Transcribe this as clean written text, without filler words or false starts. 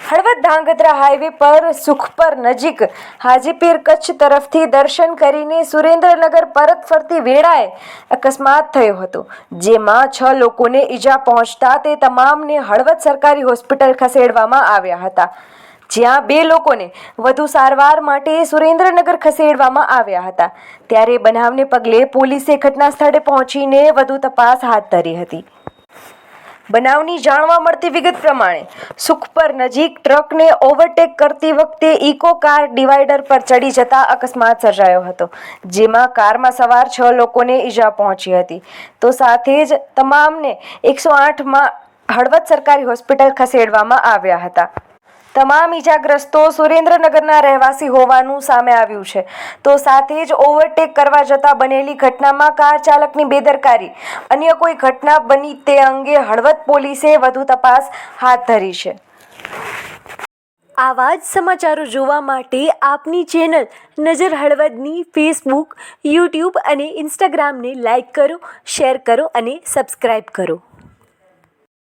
Halvad Dhrangadhra highway પર સુખપર નજીક હાજીપીર કચ્છ તરફથી દર્શન કરીને સુરેન્દ્રનગર પરત ફરતી વેળાએ અકસ્માત થયો હતો, જેમાં 6 લોકોને ઈજા પહોંચતા તે તમામને હળવદ સરકારી હોસ્પિટલ ખસેડવામાં આવ્યા હતા, જ્યાં 2 લોકોને વધુ સારવાર માટે સુરેન્દ્રનગર ખસેડવામાં આવ્યા હતા। ત્યારે બનાવને પગલે પોલીસે ઘટના સ્થળે પહોંચીને વધુ તપાસ હાથ ધરી હતી। બનાવની જાણવા મળતી વિગત પ્રમાણે સુખપર નજીક ટ્રકને ઓવરટેક કરતી વખતે ઇકો કાર ડિવાઈડર પર ચડી જતા અકસ્માત સર્જાયો હતો, જેમાં કારમાં સવાર 6 લોકોને ઈજા પહોંચી હતી, તો સાથે જ તમામને 108માં હળવદ સરકારી હોસ્પિટલ ખસેડવામાં આવ્યા હતા। તમામ ઈજાગ્રસ્તો સુરેન્દ્રનગરના રહેવાસી હોવાનું સામે આવ્યું છે, તો સાથે જ ઓવરટેક કરવા જતા બનેલી ઘટનામાં કાર ચાલકની બેદરકારી અન્ય કોઈ ઘટના બની તે અંગે હળવદ પોલીસે વધુ તપાસ હાથ ધરી છે। આવા જ સમાચારો જોવા માટે આપની ચેનલ નજર હળવદની ફેસબુક, યુટ્યુબ અને ઇન્સ્ટાગ્રામને લાઇક કરો, શેર કરો અને સબસ્ક્રાઇબ કરો।